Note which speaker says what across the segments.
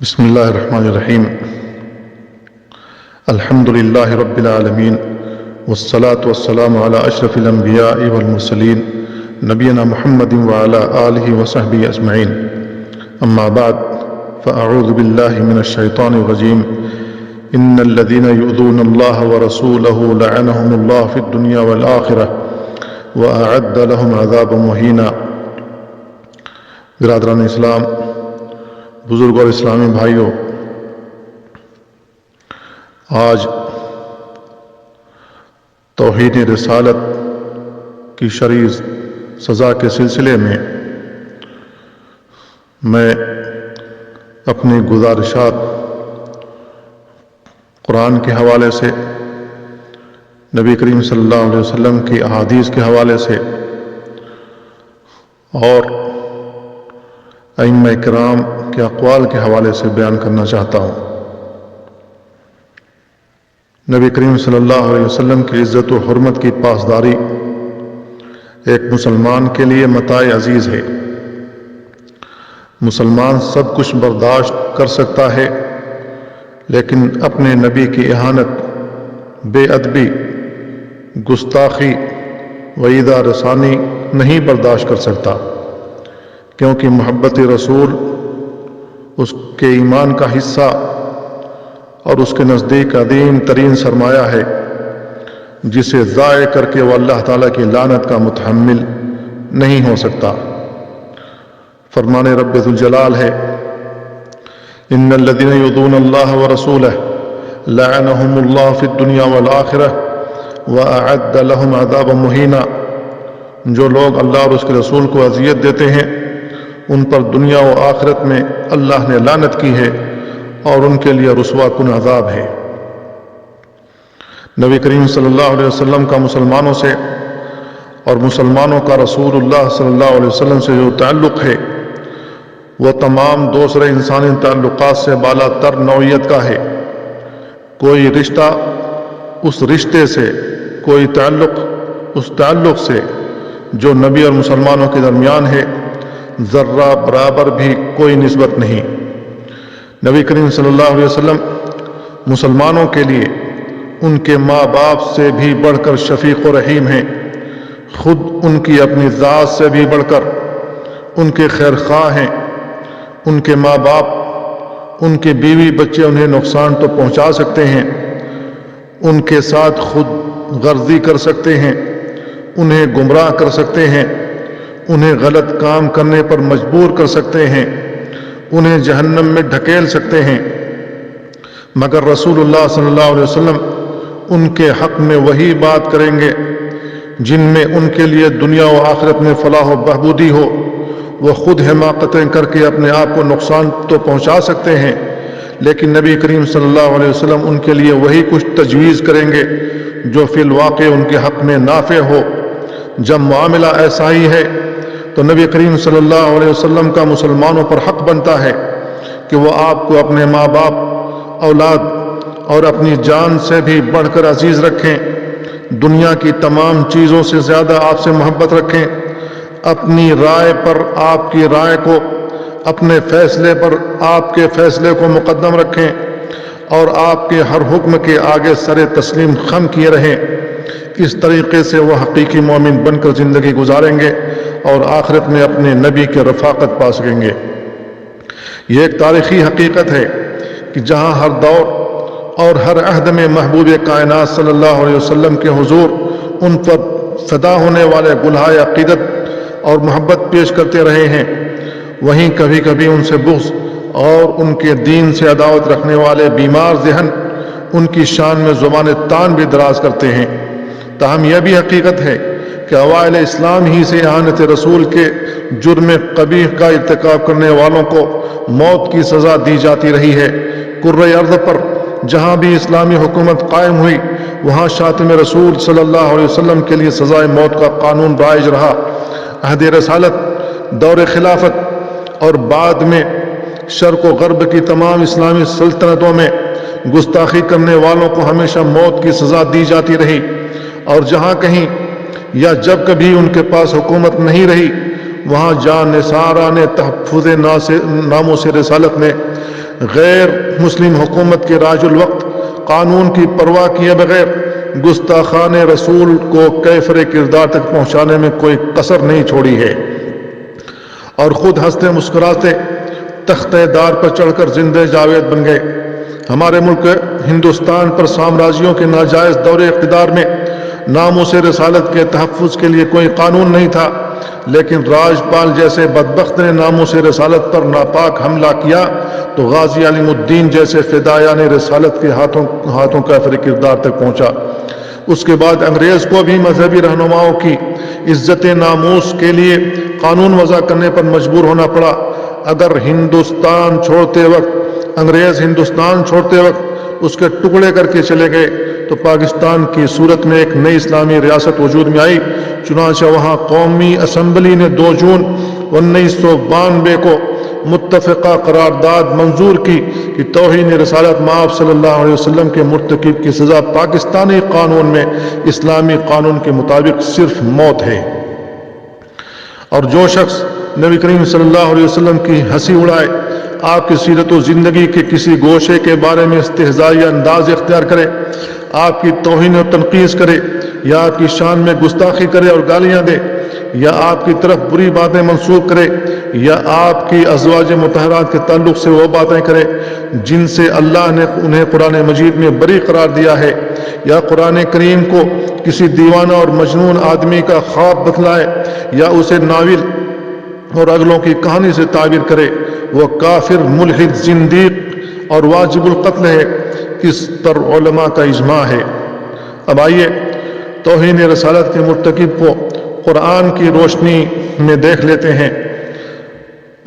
Speaker 1: بسم اللہ الرحمن الرحیم الحمد للہ رب العالمین والصلاة والسلام علی اشرف الانبیاء والمرسلین نبینا محمد وعلی آلہ وصحبہ اجمعین اما بعد فاعوذ باللہ من الشیطان الرجیم ان الذین یؤذون اللہ ورسولہ لعنہم اللہ فی الدنیا والآخرہ واعد لهم عذابا مہینا۔ برادران اسلام، بزرگ اور اسلامی بھائیوں، آج توہین رسالت کی شرعی سزا کے سلسلے میں میں اپنی گزارشات قرآن کے حوالے سے، نبی کریم صلی اللہ علیہ وسلم کی احادیث کے حوالے سے اور ائمہ کرام کے اقوال کے حوالے سے بیان کرنا چاہتا ہوں۔ نبی کریم صلی اللہ علیہ وسلم کی عزت و حرمت کی پاسداری ایک مسلمان کے لیے متاع عزیز ہے۔ مسلمان سب کچھ برداشت کر سکتا ہے، لیکن اپنے نبی کی اہانت، بے ادبی، گستاخی و ایذا رسانی نہیں برداشت کر سکتا، کیونکہ محبت رسول اس کے ایمان کا حصہ اور اس کے نزدیک عظیم ترین سرمایہ ہے، جسے ضائع کر کے وہ اللہ تعالیٰ کی لعنت کا متحمل نہیں ہو سکتا۔ فرمان رب ذوالجلال ہے، ان الذین یؤذون اللہ ورسولہ لعنہم اللہ فی الدنیا والآخرہ واعد لهم عذابا مہینا۔ جو لوگ اللہ اور اس کے رسول کو اذیت دیتے ہیں، ان پر دنیا و آخرت میں اللہ نے لعنت کی ہے اور ان کے لیے رسوا کن عذاب ہے۔ نبی کریم صلی اللہ علیہ وسلم کا مسلمانوں سے اور مسلمانوں کا رسول اللہ صلی اللہ علیہ وسلم سے جو تعلق ہے، وہ تمام دوسرے انسانی تعلقات سے بالا تر نوعیت کا ہے۔ کوئی رشتہ اس رشتے سے، کوئی تعلق اس تعلق سے جو نبی اور مسلمانوں کے درمیان ہے، ذرہ برابر بھی کوئی نسبت نہیں۔ نبی کریم صلی اللہ علیہ وسلم مسلمانوں کے لیے ان کے ماں باپ سے بھی بڑھ کر شفیق و رحیم ہیں، خود ان کی اپنی ذات سے بھی بڑھ کر ان کے خیر خواہ ہیں۔ ان کے ماں باپ، ان کے بیوی بچے انہیں نقصان تو پہنچا سکتے ہیں، ان کے ساتھ خود غرضی کر سکتے ہیں، انہیں گمراہ کر سکتے ہیں، انہیں غلط کام کرنے پر مجبور کر سکتے ہیں، انہیں جہنم میں ڈھکیل سکتے ہیں، مگر رسول اللہ صلی اللہ علیہ وسلم ان کے حق میں وہی بات کریں گے جن میں ان کے لیے دنیا و آخرت میں فلاح و بہبودی ہو۔ وہ خود حماقتیں کر کے اپنے آپ کو نقصان تو پہنچا سکتے ہیں، لیکن نبی کریم صلی اللہ علیہ وسلم ان کے لیے وہی کچھ تجویز کریں گے جو فی الواقع ان کے حق میں نافع ہو۔ جب معاملہ ایسا ہی ہے تو نبی کریم صلی اللہ علیہ وسلم کا مسلمانوں پر حق بنتا ہے کہ وہ آپ کو اپنے ماں باپ، اولاد اور اپنی جان سے بھی بڑھ کر عزیز رکھیں، دنیا کی تمام چیزوں سے زیادہ آپ سے محبت رکھیں، اپنی رائے پر آپ کی رائے کو، اپنے فیصلے پر آپ کے فیصلے کو مقدم رکھیں، اور آپ کے ہر حکم کے آگے سر تسلیم خم کیے رہیں۔ اس طریقے سے وہ حقیقی مومن بن کر زندگی گزاریں گے اور آخرت میں اپنے نبی کے رفاقت پا سکیں گے۔ یہ ایک تاریخی حقیقت ہے کہ جہاں ہر دور اور ہر عہد میں محبوب کائنات صلی اللہ علیہ وسلم کے حضور ان پر فدا ہونے والے گلہائے عقیدت اور محبت پیش کرتے رہے ہیں، وہیں کبھی کبھی ان سے بغض اور ان کے دین سے عداوت رکھنے والے بیمار ذہن ان کی شان میں زبان تان بھی دراز کرتے ہیں۔ تاہم یہ بھی حقیقت ہے کہ اوائل اسلام ہی سے اہانت رسول کے جرم قبیح کا ارتکاب کرنے والوں کو موت کی سزا دی جاتی رہی ہے۔ کرۂ ارض پر جہاں بھی اسلامی حکومت قائم ہوئی، وہاں شاتم رسول صلی اللہ علیہ وسلم کے لیے سزائے موت کا قانون رائج رہا۔ عہد رسالت، دور خلافت اور بعد میں شرق و غرب کی تمام اسلامی سلطنتوں میں گستاخی کرنے والوں کو ہمیشہ موت کی سزا دی جاتی رہی، اور جہاں کہیں یا جب کبھی ان کے پاس حکومت نہیں رہی، وہاں جان نثاران تحفظ ناموس رسالت نے غیر مسلم حکومت کے راج الوقت قانون کی پرواہ کیے بغیر گستاخان رسول کو کیفر کردار تک پہنچانے میں کوئی کسر نہیں چھوڑی ہے، اور خود ہنستے مسکراتے تختہ دار پر چڑھ کر زندہ جاوید بن گئے۔ ہمارے ملک ہندوستان پر سامراجیوں کے ناجائز دور اقتدار میں ناموس رسالت کے تحفظ کے لیے کوئی قانون نہیں تھا، لیکن راجپال جیسے بدبخت نے ناموس رسالت پر ناپاک حملہ کیا تو غازی علیم الدین جیسے فدایان رسالت کے ہاتھوں کافر کردار تک پہنچا۔ اس کے بعد انگریز کو بھی مذہبی رہنماؤں کی عزت ناموس کے لیے قانون وضع کرنے پر مجبور ہونا پڑا۔ اگر انگریز ہندوستان چھوڑتے وقت اس کے ٹکڑے کر کے چلے گئے تو پاکستان کی صورت میں ایک نئی اسلامی ریاست وجود میں آئی۔ چنانچہ وہاں قومی اسمبلی نے 2 جون 1992 کو متفقہ قرارداد منظور کی کہ توہین رسالت مآب صلی اللہ علیہ وسلم کے مرتکب کی سزا پاکستانی قانون میں اسلامی قانون کے مطابق صرف موت ہے، اور جو شخص نبی کریم صلی اللہ علیہ وسلم کی ہنسی اڑائے، آپ کی سیرت و زندگی کے کسی گوشے کے بارے میں استہزائی انداز اختیار کرے، آپ کی توہین و تنقیص کرے، یا آپ کی شان میں گستاخی کرے اور گالیاں دے، یا آپ کی طرف بری باتیں منسوب کرے، یا آپ کی ازواج مطہرات کے تعلق سے وہ باتیں کرے جن سے اللہ نے انہیں قرآن مجید میں بری قرار دیا ہے، یا قرآن کریم کو کسی دیوانہ اور مجنون آدمی کا خواب بتلائے، یا اسے ناول اور اگلوں کی کہانی سے تعبیر کرے، وہ کافر، ملحد، زندیق اور واجب القتل ہے۔ اس پر علماء کا اجماع ہے۔ اب آئیے توہین رسالت کے مرتکب کو قرآن کی روشنی میں دیکھ لیتے ہیں۔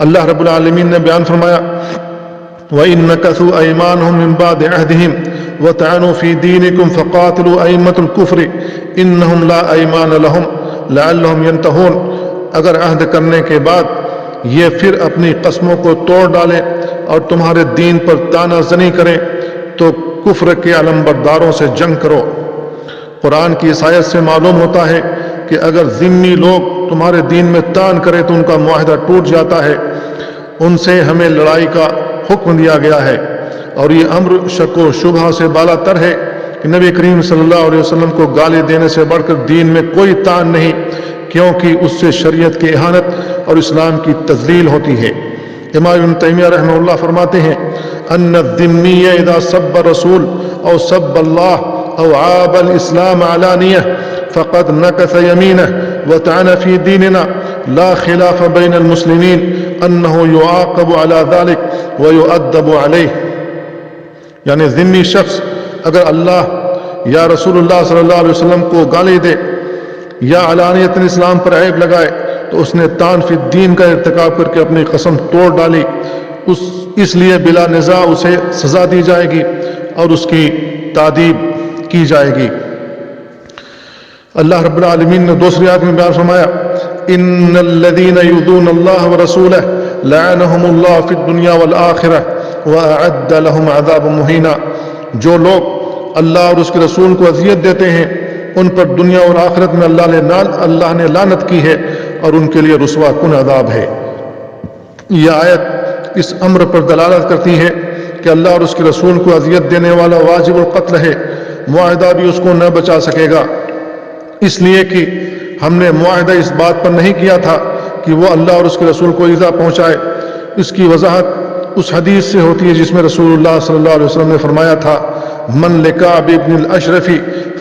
Speaker 1: اللہ رب العالمین نے بیان فرمایا وَإِن نَكَثُوا أَيْمَانَهُم مِّن بَعْدِ عَهْدِهِمْ وَطَعَنُوا فِي دِينِكُمْ فَقَاتِلُوا أَئِمَّةَ الْكُفْرِ إِنَّهُمْ لَا أَيْمَانَ لَهُمْ لَعَلَّهُمْ يَنْتَهُونَ۔ اگر عہد کرنے کے بعد یہ پھر اپنی قسموں کو توڑ ڈالیں اور تمہارے دین پر طعنہ زنی کریں تو کفر کے علمبرداروں سے جنگ کرو۔ قرآن کی اس آیت سے معلوم ہوتا ہے کہ اگر ذمی لوگ تمہارے دین میں طعن کریں تو ان کا معاہدہ ٹوٹ جاتا ہے، ان سے ہمیں لڑائی کا حکم دیا گیا ہے، اور یہ امر شک و شبہ سے بالا تر ہے کہ نبی کریم صلی اللہ علیہ وسلم کو گالی دینے سے بڑھ کر دین میں کوئی طعن نہیں، کیونکہ اس سے شریعت کی اہانت اور اسلام کی تذلیل ہوتی ہے۔ امام ابن تیمیہ رحمہ اللہ فرماتے ہیں ان الذمی اذا سب رسول او سب اللہ او عاب الاسلام علانیہ فقد نکث یمینہ وطعن فی دیننا لا خلاف بین المسلمین انہ یعاقب علی ذلک ویؤدب علیہ۔ یعنی ذمی شخص اگر اللہ یا رسول اللہ صلی اللہ علیہ وسلم کو گالی دے یا علانیتاً اسلام پر عیب لگائے تو اس نے طعن فی الدین کا ارتکاب کر کے اپنی قسم توڑ ڈالی، اس لیے بلا نزاع اسے سزا دی جائے گی اور اس کی تادیب کی جائے گی۔ اللہ رب العالمین نے دوسری آیت میں بیان فرمایا ان الذین یؤذون اللہ ورسولہ لعنہم اللہ فی الدنیا والآخرہ واعد لهم عذابا مہینا۔ جو لوگ اللہ اور اس کے رسول کو اذیت دیتے ہیں ان پر دنیا اور آخرت میں اللہ نے لعنت کی ہے اور ان کے لیے رسوا کن عذاب ہے۔ یہ آیت اس امر پر دلالت کرتی ہے کہ اللہ اور اس کے رسول کو اذیت دینے والا واجب القتل ہے، معاہدہ بھی اس کو نہ بچا سکے گا، اس لیے کہ ہم نے معاہدہ اس بات پر نہیں کیا تھا کہ وہ اللہ اور اس کے رسول کو ایذا پہنچائے۔ اس کی وضاحت اس حدیث سے ہوتی ہے جس میں رسول اللہ صلی اللہ علیہ وسلم نے فرمایا تھا من لکعب بن الاشرف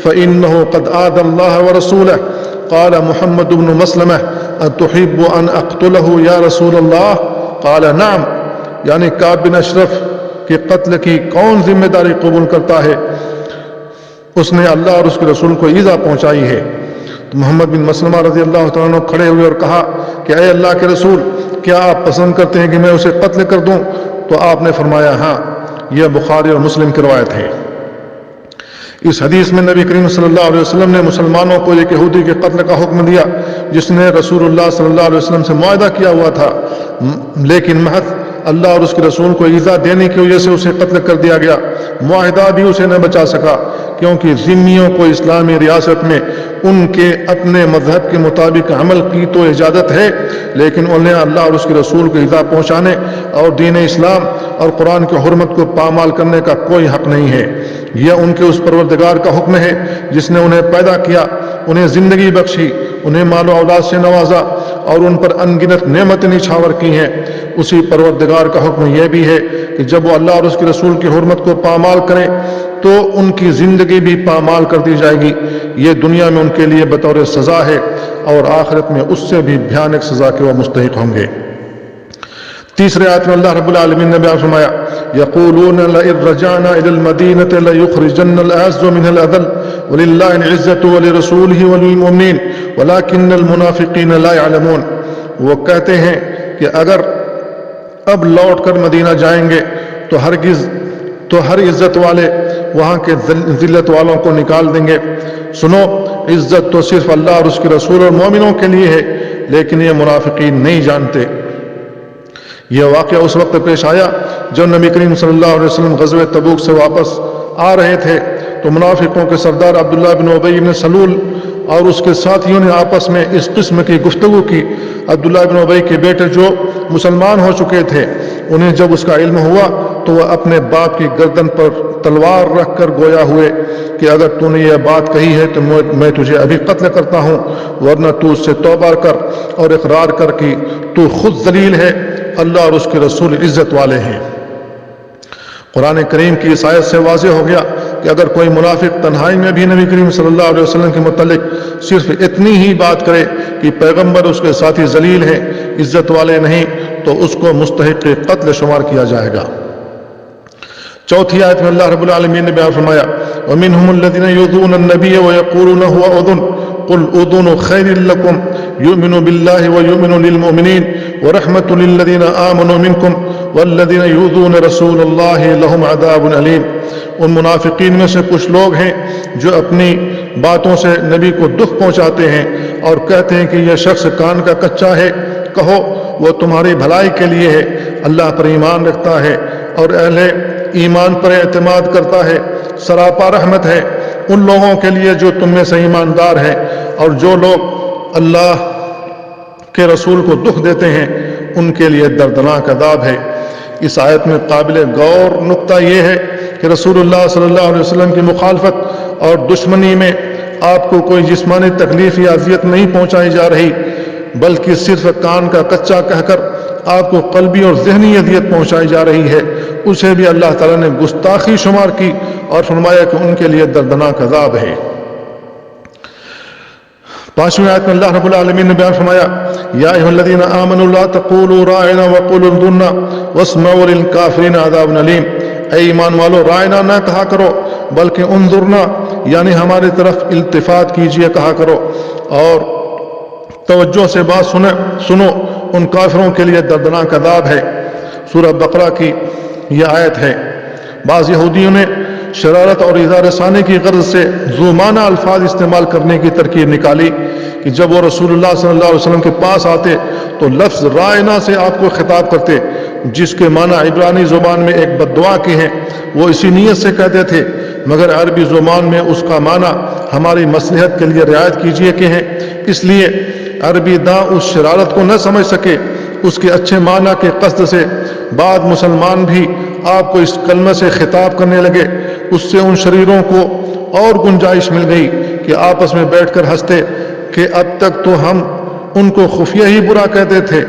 Speaker 1: فإنه قد آذى الله ورسوله قال محمد بن مسلمہ اتحب ان اقتله یا رسول اللہ قال نعم۔ یعنی کعب بن اشرف کے قتل کی کون ذمہ داری قبول کرتا ہے؟ اس نے اللہ اور اس کے رسول کو ایذا پہنچائی ہے۔ تو محمد بن مسلمہ رضی اللہ تعالیٰ عنہ کھڑے ہوئے اور کہا کہ اے اللہ کے رسول کیا آپ پسند کرتے ہیں کہ میں اسے قتل کر دوں؟ تو آپ نے فرمایا ہاں۔ یہ بخاری اور مسلم کی روایت ہے۔ اس حدیث میں نبی کریم صلی اللہ علیہ وسلم نے مسلمانوں کو ایک یہودی کے قتل کا حکم دیا جس نے رسول اللہ صلی اللہ علیہ وسلم سے معاہدہ کیا ہوا تھا، لیکن محض اللہ اور اس کے رسول کو ایذا دینے کی وجہ سے اسے قتل کر دیا گیا۔ معاہدہ بھی اسے نہ بچا سکا، کیونکہ ذمیوں کو اسلامی ریاست میں ان کے اپنے مذہب کے مطابق عمل کی تو اجازت ہے، لیکن انہیں اللہ اور اس کے رسول کو ایذا پہنچانے اور دین اسلام اور قرآن کی حرمت کو پامال کرنے کا کوئی حق نہیں ہے۔ یہ ان کے اس پروردگار کا حکم ہے جس نے انہیں پیدا کیا، انہیں زندگی بخشی، انہیں مال و اولاد سے نوازا اور ان پر ان گنت نعمتیں نچھاور کی ہیں۔ اسی پروردگار کا حکم یہ بھی ہے کہ جب وہ اللہ اور اس کے رسول کی حرمت کو پامال کریں تو ان کی زندگی بھی پامال کر دی جائے گی۔ یہ دنیا میں ان کے لیے بطور سزا ہے اور آخرت میں اس سے بھی بھیانک سزا کے وہ مستحق ہوں گے۔ تیسرے آیت میں اللہ رب العالمین نے بیان فرمایا یقولون لئن رجعنا الى المدینة لیخرجن الاعز منها الاذل وللہ العزة ولرسولہ وللمؤمنین ولکن المنافقین لا يعلمون۔ وہ کہتے ہیں کہ اگر اب لوٹ کر مدینہ جائیں گے تو ہر عزت والے وہاں کے ذلت والوں کو نکال دیں گے۔ سنو، عزت تو صرف اللہ اور اس کے رسول اور مومنوں کے لیے ہے، لیکن یہ منافقین نہیں جانتے۔ یہ واقعہ اس وقت پیش آیا جب نبی کریم صلی اللہ علیہ وسلم غزوہ تبوک سے واپس آ رہے تھے تو منافقوں کے سردار عبداللہ بن ابی بن سلول اور اس کے ساتھیوں نے آپس میں اس قسم کی گفتگو کی۔ عبداللہ بن ابی کے بیٹے جو مسلمان ہو چکے تھے، انہیں جب اس کا علم ہوا تو وہ اپنے باپ کی گردن پر تلوار رکھ کر گویا ہوئے کہ اگر تو نے یہ بات کہی ہے تو میں تجھے ابھی قتل کرتا ہوں، ورنہ تو اس سے توبہ کر اور اقرار کر کہ تو خود ذلیل ہے، اللہ اور اس کے رسول عزت والے ہیں۔ قرآن کریم کی اس آیت سے واضح ہو گیا کہ اگر کوئی منافق تنہائی میں بھی نبی کریم صلی اللہ علیہ وسلم کے متعلق صرف اتنی ہی بات کرے کہ پیغمبر اس کے ساتھی ذلیل ہیں، عزت والے نہیں، تو اس کو مستحق قتل شمار کیا جائے گا۔ چوتھی آیت میں اللہ رب العالمین نے بیان فرمایا وَمِنْهُمُ الَّذِينَ يُؤْذُونَ النَّبِيَّ وَيَقُولُونَ هُوَ أُذُنٌ قُلْ أُذُنُ خَيْرٌ لَكُمْ يُؤْمِنُ بِاللَّهِ وَيُؤْمِنُ لِلْمُؤْمِنِينَ وَرَحْمَةٌ لِلَّذِينَ آمَنُوا مِنْكُمْ وَالَّذِينَ يُؤْذُونَ رَسُولَ اللَّهِ لَهُمْ عَذَابٌ أَلِيمٌ۔ ان منافقین میں سے کچھ لوگ ہیں جو اپنی باتوں سے نبی کو دکھ پہنچاتے ہیں اور کہتے ہیں کہ یہ شخص کان کا کچا ہے، کہو وہ تمہاری بھلائی کے لیے ہے، اللہ پر ایمان رکھتا ہے اور اہل ایمان پر اعتماد کرتا ہے، سراپا رحمت ہے ان لوگوں کے لیے جو تم میں سے ایماندار ہیں، اور جو لوگ اللہ کے رسول کو دکھ دیتے ہیں ان کے لیے دردناک عذاب ہے۔ اس آیت میں قابل غور نقطہ یہ ہے کہ رسول اللہ صلی اللہ علیہ وسلم کی مخالفت اور دشمنی میں آپ کو کوئی جسمانی تکلیف یا اذیت نہیں پہنچائی جا رہی، بلکہ صرف کان کا کچا کہہ کر آپ کو قلبی اور ذہنی اذیت پہنچائی جا رہی ہے۔ اسے بھی اللہ تعالیٰ نے گستاخی شمار کی اور فرمایا کہ ان کے لیے دردناک عذاب ہے۔ پانچویں آیت میں اللہ رب العالمین نے بیان فرمایا یا ایھا الذین آمنوا لا تقولوا راعنا وقولوا انظرنا واسمعوا للکافرین عذاب علیم۔ اے ایمان والو، رائنا نہ کہا کرو بلکہ انظرنا یعنی ہماری طرف التفات کیجئے کہا کرو اور توجہ سے بات سنو، ان کافروں کے لیے دردناک عذاب ہے۔ سورہ بقرہ کی یہ آیت ہے۔ بعض یہودیوں نے شرارت اور اظہار ثانی کی غرض سے ذو معنی الفاظ استعمال کرنے کی ترکیب نکالی کہ جب وہ رسول اللہ صلی اللہ علیہ وسلم کے پاس آتے تو لفظ رائنا سے آپ کو خطاب کرتے، جس کے معنی عبرانی زبان میں ایک بد دعا کے ہیں۔ وہ اسی نیت سے کہتے تھے، مگر عربی زبان میں اس کا معنی ہماری مصلحت کے لیے رعایت کیجیے کہ ہیں، اس لیے عربی داں اس شرارت کو نہ سمجھ سکے اس کے اچھے معنی کے قصد سے بعد مسلمان بھی آپ کو اس کلمہ سے خطاب کرنے لگے۔ اس سے ان شریروں کو اور گنجائش مل گئی کہ آپس میں بیٹھ کر ہنستے کہ اب تک تو ہم ان کو خفیہ ہی برا کہتے تھے،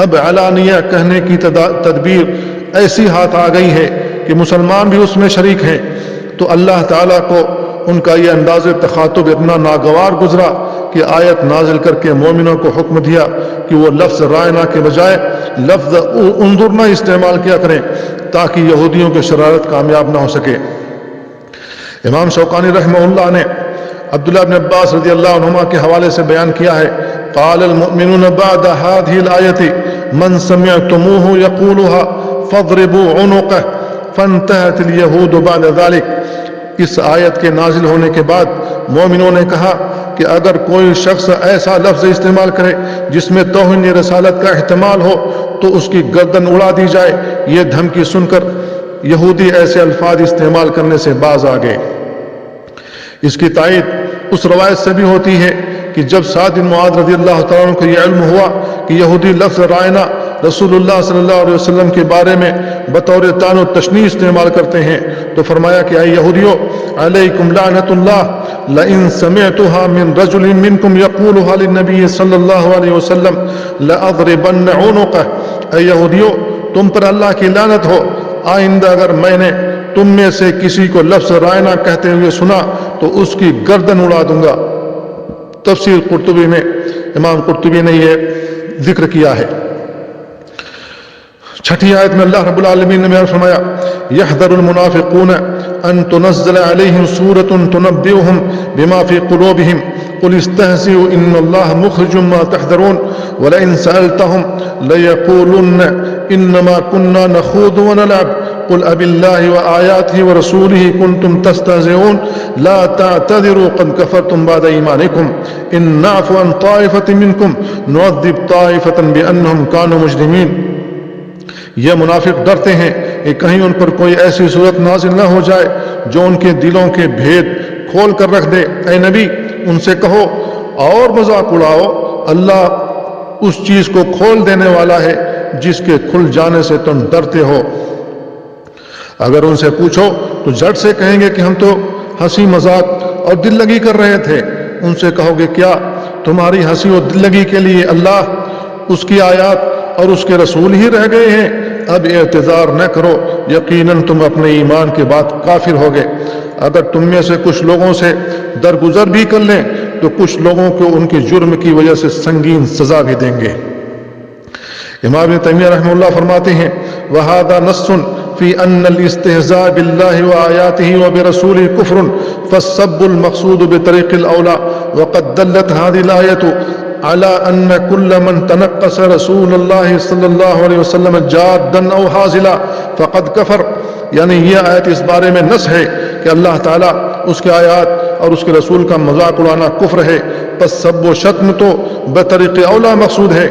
Speaker 1: اب علانیہ کہنے کی تدبیر ایسی ہاتھ آ گئی ہے کہ مسلمان بھی اس میں شریک ہیں۔ تو اللہ تعالیٰ کو ان کا یہ انداز تخاطب اتنا ناگوار گزرا کہ آیت نازل کر کے مومنوں کو حکم دیا کہ وہ لفظ رائنا کے بجائے لفظ انظرنا استعمال کیا کریں تاکہ یہودیوں کی شرارت کامیاب نہ ہو سکے۔ امام شوکانی رحمہ اللہ نے عبداللہ بن عباس رضی اللہ عنہما کے حوالے سے بیان کیا ہے قال المؤمنون بعد هذه الآية من سمعتموه يقولها فاضربوا عنقه فانتهت اليهود بعد ذلك۔ اس آیت کے نازل ہونے کے بعد مومنوں نے کہا کہ اگر کوئی شخص ایسا لفظ استعمال کرے جس میں توہین رسالت کا احتمال ہو تو اس کی گردن اڑا دی جائے۔ یہ دھمکی سن کر یہودی ایسے الفاظ استعمال کرنے سے باز آ گئے۔ اس کی تائید اس روایت سے بھی ہوتی ہے کہ جب سعد بن معاذ رضی اللہ تعالیٰ عنہ کو یہ علم ہوا کہ یہودی لفظ رائنا رسول اللہ صلی اللہ علیہ وسلم کے بارے میں بطور طعن و تشنیع استعمال کرتے ہیں تو فرمایا کہ اے یہودیو علیکم لعنت اللہ لئن سمعتها من رجل منکم یقولها للنبی صلی اللہ علیہ وسلم لأضربن عنقه۔ اے یہودیو تم پر اللہ کی لعنت ہو، آئندہ اگر میں نے تم میں سے کسی کو لفظ رائنا کہتے ہوئے سنا تو اس کی گردن اڑا دوں گا۔ تفسیر قرطبی میں امام قرطبی نے یہ ذکر کیا ہے۔ چھٹی آیت میں اللہ رب العالمین نے بیان فرمایا یحذر المنافقون ان تنزل علیہم سورۃ تنبئہم بما فی قلوبہم قل استہزئوا ان اللہ مخرج ما تحذرون ولئن سألتهم لیقولن انما كنا نخوض ونلعب قل اب اللہ وآیاتہ ورسولہ کنتم تستہزئون لا تعتذروا قد کفرتم بعد ایمانکم ان نعفو عن طائفة منکم نعذب طائفة بأنہم كانوا مجرمین۔ یہ منافق ڈرتے ہیں کہ کہیں ان پر کوئی ایسی صورت نازل نہ ہو جائے جو ان کے دلوں کے بھید کھول کر رکھ دے۔ اے نبی ان سے کہو اور مذاق اڑاؤ، اللہ اس چیز کو کھول دینے والا ہے جس کے کھل جانے سے تم ڈرتے ہو۔ اگر ان سے پوچھو تو جھٹ سے کہیں گے کہ ہم تو ہنسی مذاق اور دل لگی کر رہے تھے۔ ان سے کہو گے کیا تمہاری ہنسی اور دل لگی کے لیے اللہ، اس کی آیات اور اس کے رسول ہی رہ گئے ہیں؟ اب اعتذار نہ کرو، یقیناً تم اپنے ایمان کے بعد کافر ہوگے۔ اگر تم میں سے کچھ لوگوں سے درگزر بھی کر لیں تو کچھ لوگوں کو ان کے جرم کی وجہ سے سنگین سزا بھی دیں گے۔ امام ابن تیمیہ رحمہ اللہ فرماتے ہیں وَهَذَا نَصٌّ فِي أَنَّ الْإِسْتِهْزَاءَ بِاللَّهِ وَآيَاتِهِ وَبِرَسُولِهِ كُفْرٌ فَالسَّبُّ الْمَقْصُودُ بِطَرِيقِ الْأَوْلَى وَقَدْ دَلَّتْ هَذِهِ الْآيَةُ على أن كل من تنقص رسول الله صلی اللہ علیہ وسلم جادا أو حاصلا فقد کفر۔ یعنی یہ آیت اس بارے میں نص ہے کہ اللہ تعالیٰ اس کے آیات اور اس کے رسول کا مذاق اڑانا کفر ہے، پس سب و شتم تو بطریق اولا مقصود ہے۔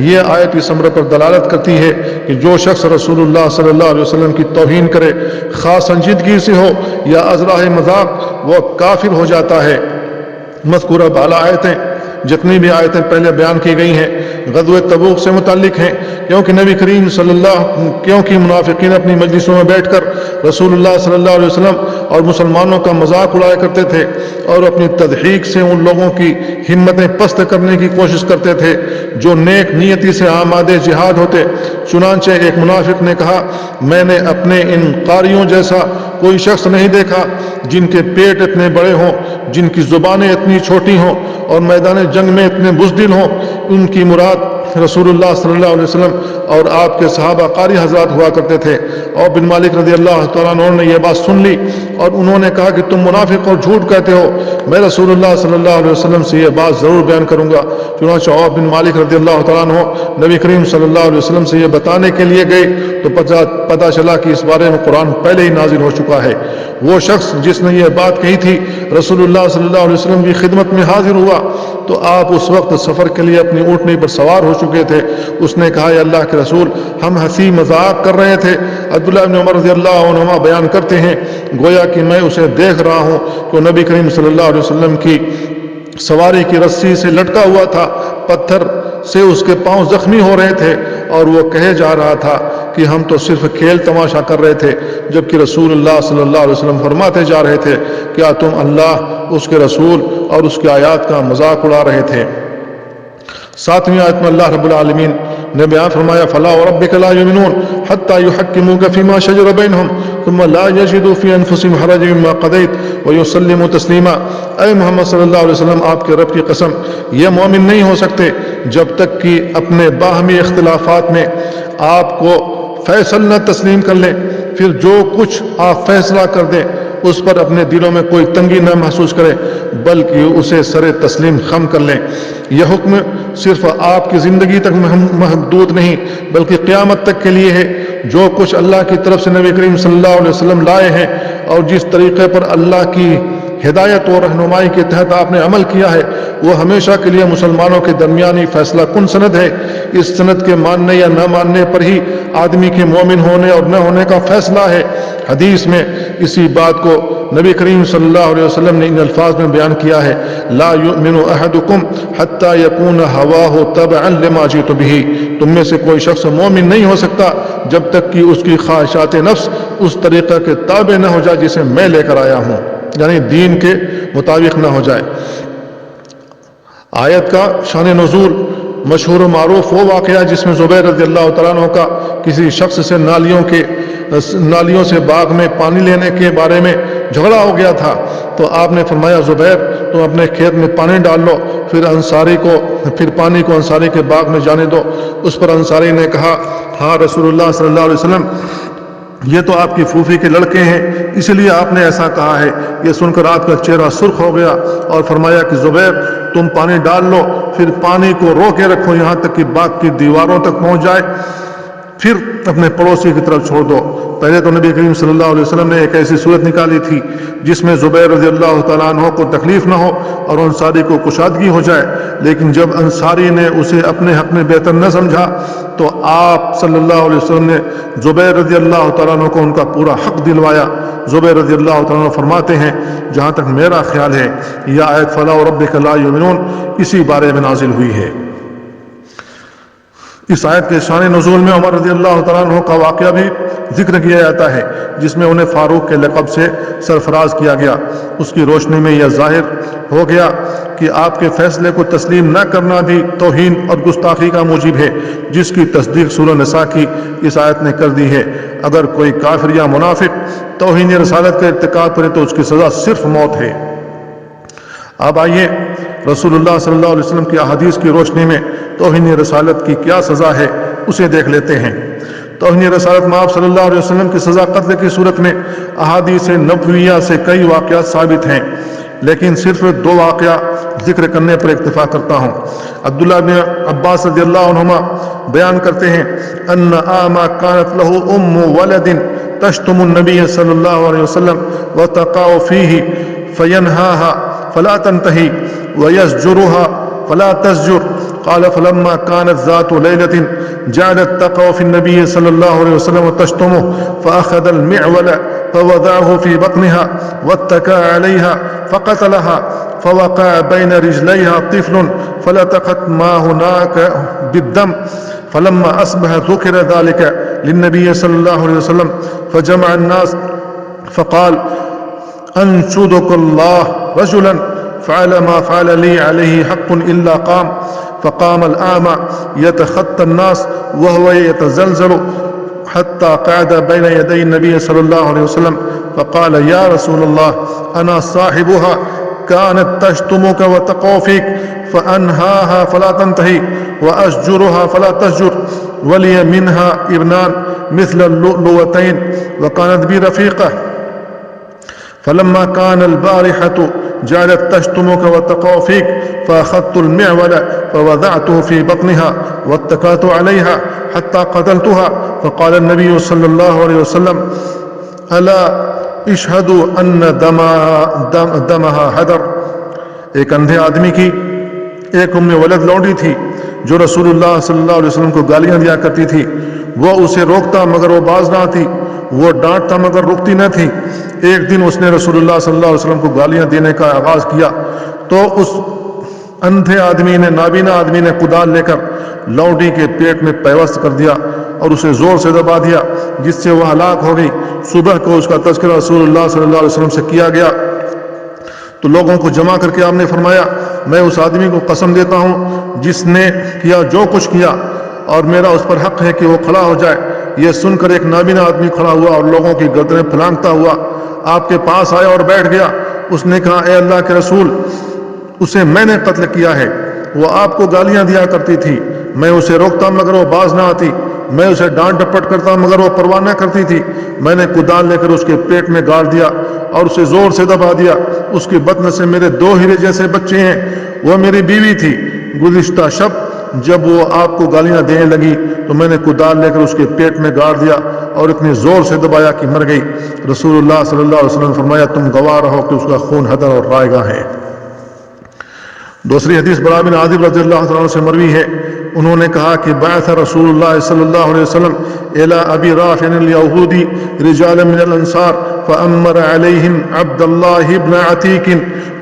Speaker 1: یہ آیت اس امر پر دلالت کرتی ہے کہ جو شخص رسول اللہ صلی اللہ علیہ وسلم کی توہین کرے، خاص سنجیدگی سے ہو یا از راہ مذاق، وہ کافر ہو جاتا ہے۔ مذکورہ بالا آیتیں جتنی بھی آیتیں پہلے بیان کی گئی ہیں غزوہ تبوک سے متعلق ہیں، کیونکہ نبی کریم کیونکہ منافقین اپنی مجلسوں میں بیٹھ کر رسول اللہ صلی اللہ علیہ وسلم اور مسلمانوں کا مذاق اڑایا کرتے تھے اور اپنی تضحیک سے ان لوگوں کی ہمتیں پست کرنے کی کوشش کرتے تھے جو نیک نیتی سے آمادہ جہاد ہوتے۔ چنانچہ ایک منافق نے کہا میں نے اپنے ان قاریوں جیسا کوئی شخص نہیں دیکھا جن کے پیٹ اتنے بڑے ہوں، جن کی زبانیں اتنی چھوٹی ہوں اور میدان جنگ میں اتنے بزدل ہوں۔ ان کی مراد رسول اللہ صلی اللہ علیہ وسلم اور آپ کے صحابہ قاری حضرات ہوا کرتے تھے۔ اور بن مالک رضی اللہ تعالیٰ عنہ نے یہ بات سن لی اور انہوں نے کہا کہ تم منافق اور جھوٹ کہتے ہو، میں رسول اللہ صلی اللہ علیہ وسلم سے یہ بات ضرور بیان کروں گا۔ چنانچہ عوف بن مالک رضی اللہ تعالیٰ عنہ نبی کریم صلی اللہ علیہ وسلم سے یہ بتانے کے لیے گئے تو پتہ چلا کہ اس بارے میں قرآن پہلے ہی نازل ہو چکا ہے۔ وہ شخص جس نے یہ بات کہی تھی رسول اللہ صلی اللہ علیہ وسلم کی خدمت میں حاضر ہوا تو آپ اس وقت سفر کے لیے اپنی اونٹنی پر سوار ہو چکے تھے۔ اس نے کہا یا اللہ کے رسول ہم ہنسی مذاق کر رہے تھے۔ عبداللہ بن عمر رضی اللہ عنہما بیان کرتے ہیں گویا کہ میں اسے دیکھ رہا ہوں کہ نبی کریم صلی اللہ علیہ وسلم کی سواری کی رسی سے لٹکا ہوا تھا، پتھر سے اس کے پاؤں زخمی ہو رہے تھے اور وہ کہے جا رہا تھا کہ ہم تو صرف کھیل تماشا کر رہے تھے، جبکہ رسول اللہ صلی اللہ علیہ وسلم فرماتے جا رہے تھے کیا تم اللہ، اس کے رسول اور اس کی آیات کا مذاق اڑا رہے تھے۔ ساتویں آیت میں اللہ رب العالمین نے بیان فرمایا فلا وربک لا یؤمنون حتی یحکموک فیما شجر بینہم ثم لا یجدوا فی انفسہم حرجا مما قضیت ویسلموا تسلیما۔ اے محمد صلی اللہ علیہ وسلم آپ کے رب کی قسم یہ مومن نہیں ہو سکتے جب تک کہ اپنے باہمی اختلافات میں آپ کو فیصل نہ تسلیم کر لیں، پھر جو کچھ آپ فیصلہ کر دیں اس پر اپنے دلوں میں کوئی تنگی نہ محسوس کریں بلکہ اسے سر تسلیم خم کر لیں۔ یہ حکم صرف آپ کی زندگی تک محدود نہیں بلکہ قیامت تک کے لیے ہے۔ جو کچھ اللہ کی طرف سے نبی کریم صلی اللہ علیہ وسلم لائے ہیں اور جس طریقے پر اللہ کی ہدایت اور رہنمائی کے تحت آپ نے عمل کیا ہے وہ ہمیشہ کے لیے مسلمانوں کے درمیانی فیصلہ کن سند ہے۔ اس سند کے ماننے یا نہ ماننے پر ہی آدمی کے مومن ہونے اور نہ ہونے کا فیصلہ ہے۔ حدیث میں اسی بات کو نبی کریم صلی اللہ علیہ وسلم نے ان الفاظ میں بیان کیا ہے، لا یؤمن احدکم حتی یکون ہواہ تبعا لما جئت بہ، تم میں سے کوئی شخص مومن نہیں ہو سکتا جب تک کہ اس کی خواہشات نفس اس طریقہ کے تابع نہ ہو جائے جسے میں لے کر آیا ہوں، یعنی دین کے مطابق نہ ہو جائے۔ آیت کا شان نزول مشہور و معروف وہ واقعہ جس میں زبیر رضی اللہ تعالیٰ عنہ کا کسی شخص سے نالیوں سے باغ میں پانی لینے کے بارے میں جھگڑا ہو گیا تھا، تو آپ نے فرمایا زبیر تم اپنے کھیت میں پانی ڈال لو، پھر پانی کو انصاری کے باغ میں جانے دو۔ اس پر انصاری نے کہا ہاں رسول اللہ صلی اللہ علیہ وسلم یہ تو آپ کی پھوپھی کے لڑکے ہیں اس لیے آپ نے ایسا کہا ہے۔ یہ سن کر آپ کا چہرہ سرخ ہو گیا اور فرمایا کہ زبیر تم پانی ڈال لو، پھر پانی کو روکے رکھو یہاں تک کہ باغ کی دیواروں تک پہنچ جائے، پھر اپنے پڑوسی کی طرف چھوڑ دو۔ پہلے تو نبی کریم صلی اللہ علیہ وسلم نے ایک ایسی صورت نکالی تھی جس میں زبیر رضی اللہ تعالیٰ عنہ کو تکلیف نہ ہو اور انصاری کو کشادگی ہو جائے، لیکن جب انصاری نے اسے اپنے حق میں بہتر نہ سمجھا تو آپ صلی اللہ علیہ وسلم نے زبیر رضی اللہ تعالیٰ عنہ کو ان کا پورا حق دلوایا۔ زبیر رضی اللہ تعالیٰ عنہ فرماتے ہیں جہاں تک میرا خیال ہے یہ آیت فلا وربک لا یؤمنون اسی بارے میں نازل ہوئی ہے۔ اس آیت کے شان نزول میں عمر رضی اللہ تعالیٰ عنہ کا واقعہ بھی ذکر کیا جاتا ہے جس میں انہیں فاروق کے لقب سے سرفراز کیا گیا۔ اس کی روشنی میں یہ ظاہر ہو گیا کہ آپ کے فیصلے کو تسلیم نہ کرنا بھی توہین اور گستاخی کا موجب ہے، جس کی تصدیق سورہ نساء کی اس آیت نے کر دی ہے۔ اگر کوئی کافر یا منافق توہین رسالت کا ارتکاب کرے تو اس کی سزا صرف موت ہے۔ اب آئیے رسول اللہ صلی اللہ علیہ وسلم کی احادیث کی روشنی میں توہین رسالت کی کیا سزا ہے اسے دیکھ لیتے ہیں۔ توہین رسالت میں آپ صلی اللہ علیہ وسلم کی سزا قتل کی صورت میں احادیث نبویہ سے کئی واقعات ثابت ہیں، لیکن صرف دو واقعہ ذکر کرنے پر اکتفا کرتا ہوں۔ عبداللہ بن عباس رضی اللہ عنہما بیان کرتے ہیں ان آما کانت له ام ولد تشتم النبی صلی اللہ علیہ وسلم وتقع فیہ فینہاها فلا تنتہی ویزجرها فلا تزجر قال فلما كانت ذات ليلة جعلت تقع في النبي صلى الله عليه وسلم وتشتمه فأخذ المعول فوضعه في بطنها واتكى عليها فقتلها فوقع بين رجليها طفل فلتقت ما هناك بالدم فلما أصبح ذكر ذلك للنبي صلى الله عليه وسلم فجمع الناس فقال أنشدك الله رجلا فعل ما فعل لي عليه حق إلا قام فقام الأعمى يتخطى الناس وهو يتزلزل حتى قعد بين يدي النبي صلى الله عليه وسلم فقال يا رسول الله أنا صاحبها كانت تشتمك وتقع فيك فأنهاها فلا تنتهي وأشجرها فلا تشجر ولي منها ابنان مثل اللؤلؤتين وكانت بي رفيقة فلما كان البارحة جعلت تشتمك وتقع فيك فأخذت المعول فوضعته في بطنها واتكأت عليها حتى قتلتها فقال النبي صلى الله عليه وسلم ألا اشهدوا أن دمها هدر۔ ایک اندھے آدمی کی ایک ام ولد لونڈی تھی جو رسول اللہ صلی اللہ علیہ وسلم کو گالیاں دیا کرتی تھی، وہ اسے روکتا مگر وہ باز نہ آتی، وہ ڈانٹتا مگر رکتی نہ تھی۔ ایک دن اس نے رسول اللہ صلی اللہ علیہ وسلم کو گالیاں دینے کا آغاز کیا تو اس اندھے آدمی نے نابینا آدمی نے کدال لے کر لونڈی کے پیٹ میں پیوست کر دیا اور اسے زور سے دبا دیا جس سے وہ ہلاک ہو گئی۔ صبح کو اس کا تذکرہ رسول اللہ صلی اللہ علیہ وسلم سے کیا گیا تو لوگوں کو جمع کر کے آپ نے فرمایا میں اس آدمی کو قسم دیتا ہوں جس نے کیا جو کچھ کیا اور میرا اس پر حق ہے کہ وہ کھڑا ہو جائے۔ یہ سن کر ایک نابینا آدمی کھڑا ہوا اور لوگوں کی گردنیں پھلانگتا ہوا آپ کے پاس آیا اور بیٹھ گیا۔ اس نے کہا اے اللہ کے رسول اسے میں نے قتل کیا ہے، وہ آپ کو گالیاں دیا کرتی تھی، میں اسے روکتا مگر وہ باز نہ آتی، میں اسے ڈانٹ ڈپٹ کرتا مگر وہ پرواہ نہ کرتی تھی، میں نے کدال لے کر اس کے پیٹ میں گاڑ دیا اور اسے زور سے دبا دیا، اس کی بطن سے میرے 2 ہیرے جیسے بچے ہیں، وہ میری بیوی تھی۔ گزشتہ شب جب وہ آپ کو گالیاں دینے لگی تو میں نے کدال لے کر اس کے پیٹ میں گاڑ دیا اور اتنی زور سے دبایا کہ مر گئی۔ رسول اللہ صلی اللہ علیہ وسلم نے فرمایا تم گواہ رہو کہ اس کا خون حدر اور رائگاں ہے۔ دوسری حدیث برا بن عازب رضی اللہ عنہ سے مروی ہے، انہوں نے کہا کہ بعث رسول اللہ صلی اللہ علیہ وسلم الى ابی رافع الیہودی رجالا من الانصار فامر علیہم عبد اللہ بن عتیق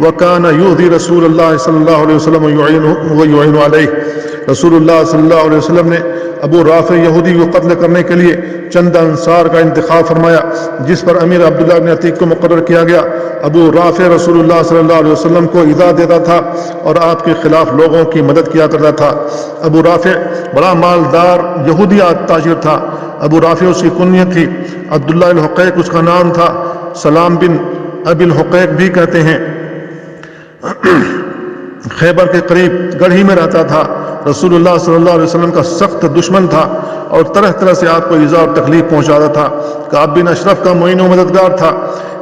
Speaker 1: وکان یؤذی رسول اللہ صلی اللہ علیہ وسلم ویعین علیہ۔ رسول اللہ صلی اللہ علیہ وسلم نے ابو رافع یہودی کو قتل کرنے کے لیے چند انصار کا انتخاب فرمایا، جس پر امیر عبداللہ بن عتیق کو مقرر کیا گیا۔ ابو رافع رسول اللہ صلی اللہ علیہ وسلم کو ایذا دیتا تھا اور آپ کے خلاف لوگوں کی مدد کیا کرتا تھا۔ ابو رافع بڑا مالدار یہودی تاجر تھا۔ ابو رافع اس کی کنیت تھی، عبداللہ الحق اس کا نام تھا، سلام بن ابی الحقیق بھی کہتے ہیں۔ خیبر کے قریب گڑھی میں رہتا تھا۔ رسول اللہ صلی اللہ علیہ وسلم کا سخت دشمن تھا اور طرح طرح سے آپ کو ایذا اور تکلیف پہنچاتا تھا۔ کعب بن اشرف کا معین و مددگار تھا۔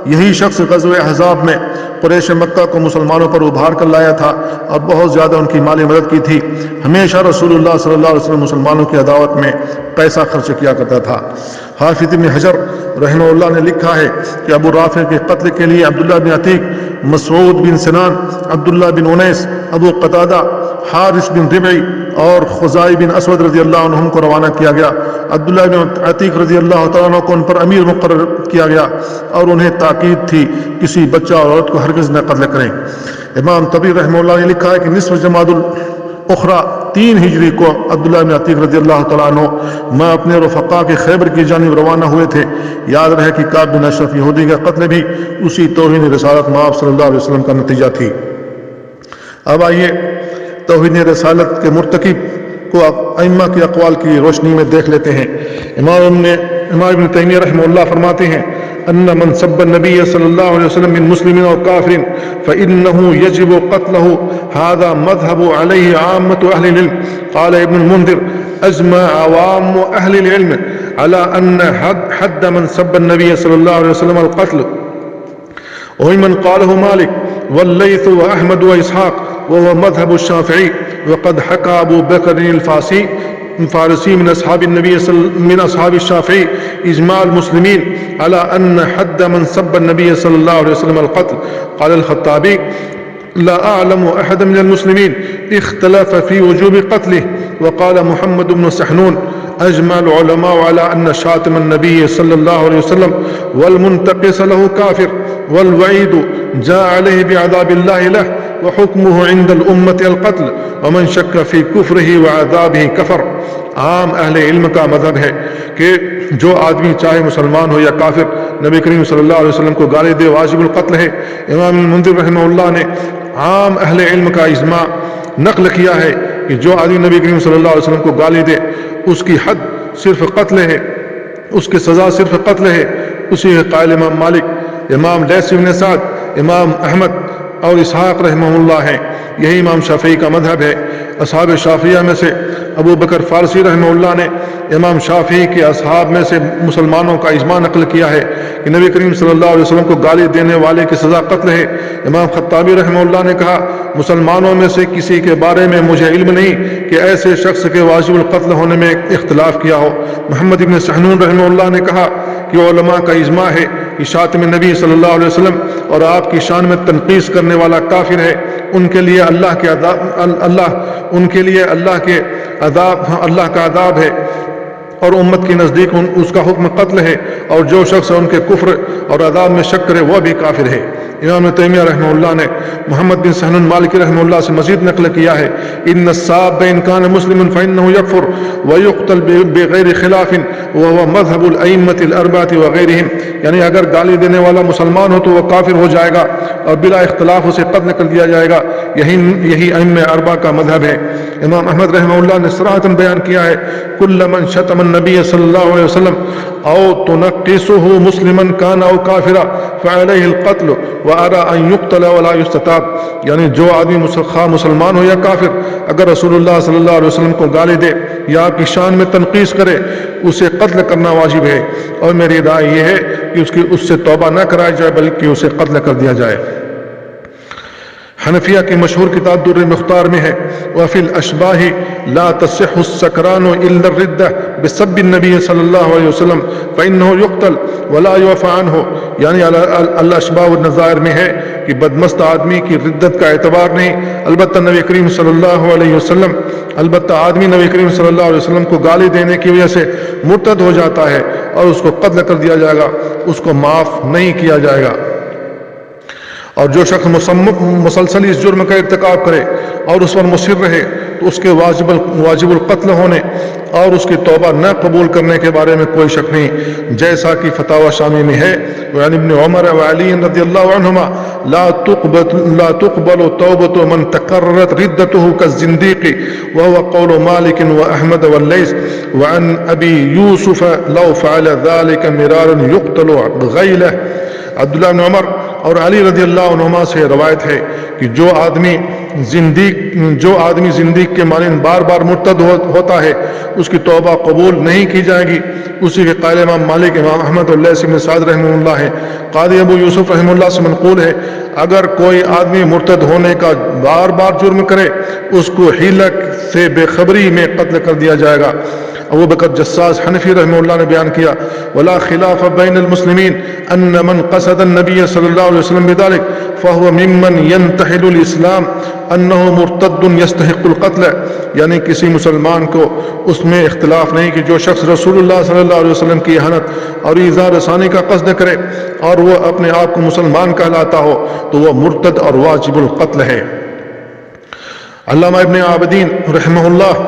Speaker 1: یہی شخص غزوہ احزاب میں قریش مکہ کو مسلمانوں پر ابھار کر لایا تھا اور بہت زیادہ ان کی مالی مدد کی تھی۔ ہمیشہ رسول اللہ صلی اللہ علیہ وسلم مسلمانوں کی عداوت میں پیسہ خرچ کیا کرتا تھا۔ حافظ ابن حجر رحمہ اللہ نے لکھا ہے کہ ابو رافع کے قتل کے لیے عبداللہ بن عتیق، مسعود بن سنان، عبداللہ بن انیس، ابو قتادہ، حارث بن ربعی اور خزائی بن اسود رضی اللہ عنہم کو روانہ کیا گیا۔ عبداللہ بن عتیق رضی اللہ تعالیٰ عنہ کو ان پر امیر مقرر کیا گیا اور انہیں تاکید تھی کسی بچہ اور عورت کو ہرگز نہ قتل کریں۔ امام طبری رحمہ اللہ نے لکھا ہے کہ نصف جمادی الاخری 3 ہجری کو عبداللہ بن عتیق رضی اللہ تعالیٰ عنہ میں اپنے رفقا کے خیبر کی جانب روانہ ہوئے تھے۔ یاد رہے کہ کعب بن اشرف یہودی کا قتل بھی اسی توہین رسالت مآب صلی اللہ علیہ وسلم کا نتیجہ تھی۔ اب آئیے توہین رسالت کے مرتکب کو ائمہ کی اقوال کی روشنی میں دیکھ لیتے ہیں۔ امام ابن تیمیہ رحمہ اللہ فرماتے ہیں ان من سب النبی صلی اللہ علیہ وسلم من مسلم او کافر فانه يجب قتله هذا مذهب عليه عامة اهل العلم۔ قال ابن المنذر اجمع عوام اهل العلم على ان حد من سب النبي صلی اللہ علیہ وسلم القتل، ومن قاله مالك والليث واحمد واسحاق وهو مذهب الشافعي، وقد حكى ابو بكر الفارسي من اصحاب النبي من اصحاب الشافعي اجماع المسلمين على ان حد من سب النبي صلى الله عليه وسلم القتل۔ قال الخطابي لا اعلم احد من المسلمين اختلف في وجوب قتله۔ وقال محمد بن سحنون اجمع العلماء على ان شاتم النبي صلى الله عليه وسلم والمنتقص له كافر، والوعيد جاء عليه بعذاب الله له، وحكمه عند الأمة القتل، ومن شك في كفره وعذابه كفر۔ عام اہل علم کا مذہب ہے کہ جو آدمی چاہے مسلمان ہو یا کافر نبی کریم صلی اللہ علیہ وسلم کو گالی دے واجب القتل ہے۔ امام المنذر رحمہ اللہ نے عام اہل علم کا اجماع نقل کیا ہے کہ جو آدمی نبی کریم صلی اللہ علیہ وسلم کو گالی دے اس کی حد صرف قتل ہے، اس کی سزا صرف قتل ہے۔ اسی قائل امام مالک، امام لیث بن سعد، امام احمد اور اسحاق رحمہ اللہ ہیں۔ یہی امام شافعی کا مذہب ہے۔ اصحاب شافعیہ میں سے ابو بکر فارسی رحمہ اللہ نے امام شافعی کے اصحاب میں سے مسلمانوں کا اجماع نقل کیا ہے کہ نبی کریم صلی اللہ علیہ وسلم کو گالی دینے والے کی سزا قتل ہے۔ امام خطابی رحمہ اللہ نے کہا مسلمانوں میں سے کسی کے بارے میں مجھے علم نہیں کہ ایسے شخص کے واجب القتل ہونے میں اختلاف کیا ہو۔ محمد ابن سحنون رحمہ اللہ نے کہا کہ علماء کا اجماع ہے کہ شاتم نبی صلی اللہ علیہ وسلم اور آپ کی شان میں تنقیص کرنے والا کافر ہے۔ ان کے لیے اللہ کا عذاب ہے اور امت کے نزدیک اس کا حکم قتل ہے، اور جو شخص ان کے کفر اور عذاب میں شک کرے وہ بھی کافر ہے۔ امام تیمیہ رحمہ اللہ نے محمد بن سحن مالکی رحمہ اللہ سے مزید نقل کیا ہے ان الساب ان کان مسلم فانه يكفر ويقتل بغیر خلاف وهو مذهب الائمه الاربعه وغيرهم، یعنی اگر گالی دینے والا مسلمان ہو تو وہ کافر ہو جائے گا اور بلا اختلاف اسے قتل کر دیا جائے گا۔ یہی ائمہ اربعہ کا مذہب ہے۔ امام احمد رحمہ اللہ نے صراحتاً بیان کیا ہے کل من شتم النبی صلی اللہ علیہ وسلم او تنقصه مسلما كان او کافرا فعليه القتل وارى ان يقتل ولا يستتاب، یعنی جو آدمی مسلمان ہو یا کافر اگر رسول اللہ صلی اللہ علیہ وسلم کو گالی دے یا آپ کی شان میں تنقیص کرے اسے قتل کرنا واجب ہے، اور میری رائے یہ ہے کہ اس سے توبہ نہ کرائی جائے بلکہ اسے قتل کر دیا جائے۔ حنفیہ کی مشہور کتاب در مختار میں ہے وفی الاشباہ لا تصح السکران الا الردہ بسب النبی صلی اللہ علیہ وسلم فانہ یقتل ولا یعفى عنہ، یعنی الاشباہ والنظائر میں ہے کہ بدمست آدمی کی ردت کا اعتبار نہیں، البتہ نبی کریم صلی اللہ علیہ وسلم آدمی نبی کریم صلی اللہ علیہ وسلم کو گالی دینے کی وجہ سے مرتد ہو جاتا ہے اور اس کو قتل کر دیا جائے گا، اس کو معاف نہیں کیا جائے گا۔ اور جو شخص مسلسل اس جرم کا ارتکاب کرے اور اس پر مصر رہے تو اس کے واجب القتل ہونے اور اس کی توبہ نہ قبول کرنے کے بارے میں کوئی شک نہیں، جیسا کہ فتاوی شامی میں ہے وعن ابن عمر وعلی رضی اللہ عنہما لا تقبل توبة من تقررت ردته كالزنديق وهو قول مالك وأحمد والليث وعن أبي يوسف لو فعل ذلك مرارا يقتل غيله۔ عبداللہ بن عمر اور علی رضی اللہ عنہما سے روایت ہے کہ جو آدمی زندیق کے مانند بار بار مرتد ہوتا ہے اس کی توبہ قبول نہیں کی جائے گی۔ اسی کے قائل امام مالک، امام احمد اور لیث بن سعد رحمہ اللہ ہے۔ قاضی ابو یوسف رحمہ اللہ سے منقول ہے اگر کوئی آدمی مرتد ہونے کا بار بار جرم کرے اس کو حیلت سے بے خبری میں قتل کر دیا جائے گا۔ ابو بکر جساس حنفی رحمہ اللہ نے بیان کیا ولا خلاف بین المسلمین ان من قصد النبی صلی اللہ علیہ وسلم بذلك فهو ممن ينتحل الاسلام انه مرتد يستحق القتل، یعنی کسی مسلمان کو اس میں اختلاف نہیں کہ جو شخص رسول اللہ صلی اللہ علیہ وسلم کی اہانت اور ایذاء رسانی کا قصد کرے اور وہ اپنے آپ کو مسلمان کہلاتا ہو تو وہ مرتد اور واجب القتل ہے۔ علامہ ابن عابدین رحمہ اللہ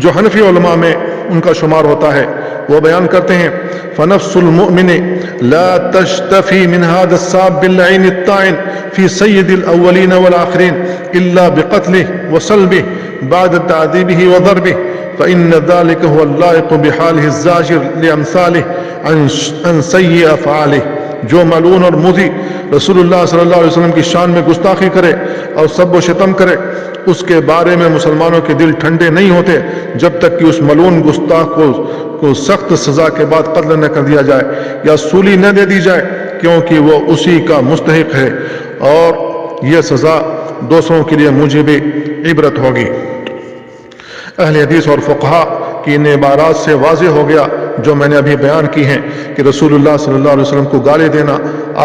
Speaker 1: جو حنفی علماء میں ان کا شمار ہوتا ہے وہ بیان کرتے ہیں فنفس المؤمن لا تشتفی من هذا الساب اللعین الطاعن فی سید الاولین والآخرین الا بقتله وصلبه بعد تعذیبه وضربه فإن ذلك هو اللائق بحاله الزاجر لأمثاله عن سیء افعاله۔ جو ملعون اور مذی رسول اللہ صلی اللہ علیہ وسلم کی شان میں گستاخی کرے اور سب و شتم کرے اس کے بارے میں مسلمانوں کے دل ٹھنڈے نہیں ہوتے جب تک کہ اس ملعون گستاخ کو سخت سزا کے بعد قتل نہ کر دیا جائے یا سولی نہ دے دی جائے، کیونکہ وہ اسی کا مستحق ہے اور یہ سزا دوسروں کے لیے موجب عبرت ہوگی۔ اہل حدیث اور فقہا کی ان عبارات سے واضح ہو گیا جو میں نے ابھی بیان کی ہیں کہ رسول اللہ صلی اللہ علیہ وسلم کو گالی دینا،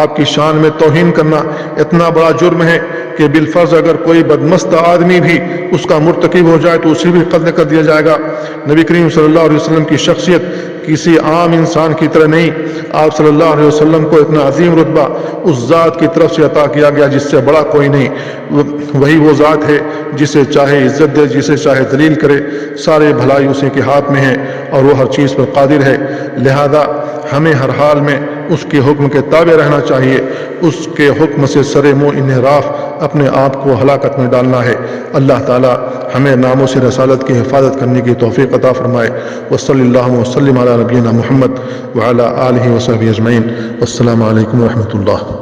Speaker 1: آپ کی شان میں توہین کرنا اتنا بڑا جرم ہے کہ بالفرض اگر کوئی بدمست آدمی بھی اس کا مرتکب ہو جائے تو اسے بھی قتل کر دیا جائے گا۔ نبی کریم صلی اللہ علیہ وسلم کی شخصیت کسی عام انسان کی طرح نہیں، آپ صلی اللہ علیہ وسلم کو اتنا عظیم رتبہ اس ذات کی طرف سے عطا کیا گیا جس سے بڑا کوئی نہیں، وہی وہ ذات ہے جسے چاہے عزت دے جسے چاہے ذلیل کرے، سارے بھلائی اسی کے ہاتھ میں ہے اور وہ ہر چیز پر قادر ہے، لہذا ہمیں ہر حال میں اس کے حکم کے تابع رہنا چاہیے، اس کے حکم سے سر منہ انحراف اپنے آپ کو ہلاکت میں ڈالنا ہے۔ اللہ تعالی ہمیں ناموس رسالت کی حفاظت کرنے کی توفیق عطا فرمائے۔ وصلی اللہ وسلم علی نبینا محمد وعلی آلہ وصحبہ اجمعین۔ والسلام علیکم ورحمۃ اللہ۔